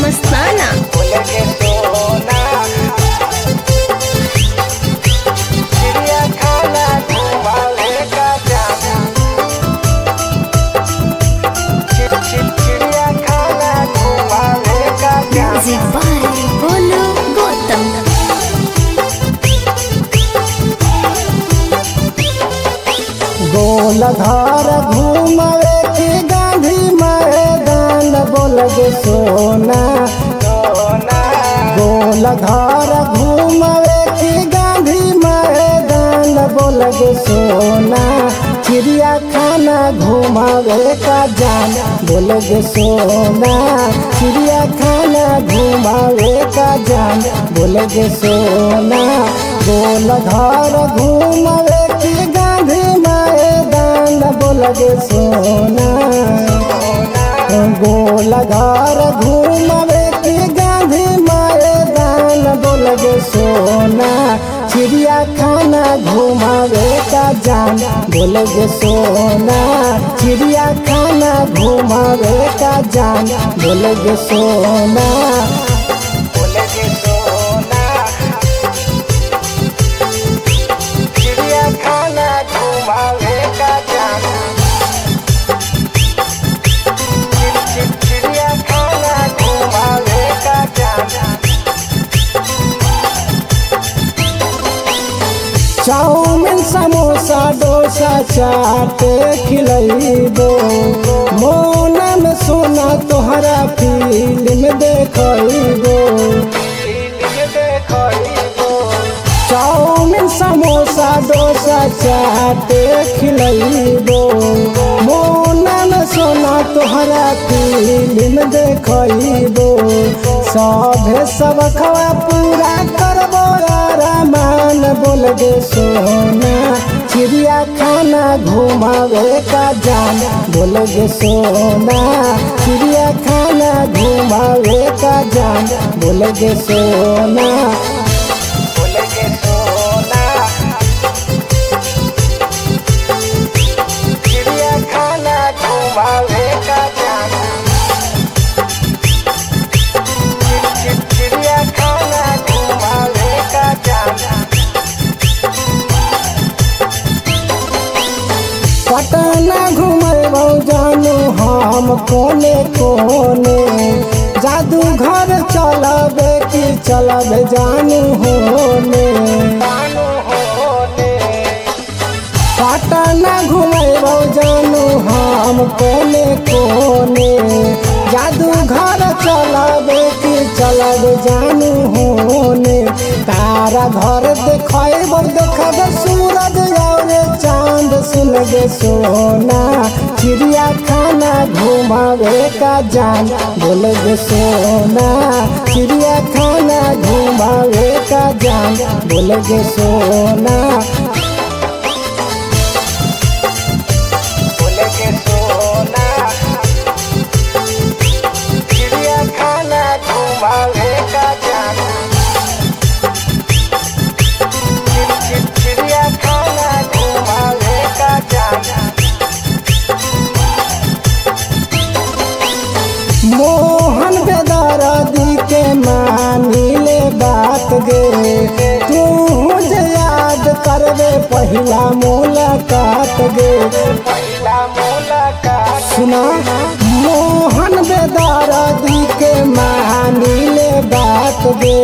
मस्ताना। Music by बोलो गौतम। गोलधार घूमवे की गांधी मैदान बोलगे सोना। गोलधार घूमवे की गांधी मैदान बोलगे सोना। चिड़िया खाना घुमावे का जान बोलगे सोना। चिड़िया खाना घुमावे का जान बोलगे सोना। गोलधार घूमवे की गांधी मैदान बोलगे सोना। गोलधार घूमवे की गांधी मैदान बोलगे सोना। चिड़िया खाना घुमावे का जान बोलगे सोना। चिड़िया खाना घुमावे का जान बोलगे सोना। बोलगे सोना। चिड़िया खाना घुमावे का जान। चिड़िया खाना घुमावे का जान। चाउमीन समोसा डोसा चाट खिलैबो। मोना में सोना तोहरा फिल्म देखैबो। चाउमीन समोसा डोसा चाट खिलैबो। मोना में सोना तोहरा फिल्म देखैबो। सभे सब खवा पूरा करबो मान बोलगे सोना। चिड़िया खाना घुमावे का जान बोलगे सोना। चिड़िया खाना घुमावे का जान बोलगे सोना। बोलगे सोना। चिड़िया खाना घुमावे का जान। चिड़िया खाना घुमावे का जान। पटना घुमेबो जानू हम कोने कोने। जादू घर चलबे कि चलबे जानू होने। पटना घुमेबो जानू हम कोने कोने। जादू घर चलबे कि चलबे जानू होने। तारा घर देखैबो देखबे सूरज और चांद सुनगे सोना। चिड़िया खाना घुमावे का जान बोलगे सोना। चिड़िया खाना घुमावे का जान बोलगे सोना। बोलगे सोना। चिड़िया खाना घुमावे का जान। चिड़िया खाना घुमावे का जान। मोहन बेदर्दी के मानिले बात गे। तू मुझे याद करबे पहला मुलाकात गे। पहला मुलाकात सुना। मोहन बेदर्दी के मानिले बात गे।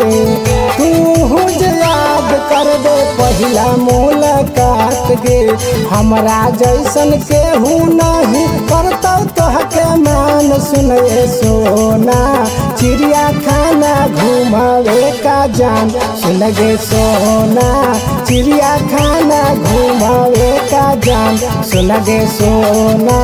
तू मुझे याद करबे पहला मुलाकात गे। हमरा जैसन केहू नहीं करतौ तोहके मान सुने सोना। चिड़िया खाना घुमावे का जान सुनगे सोना। चिड़िया खाना घुमावे का जान सुनगे सोना।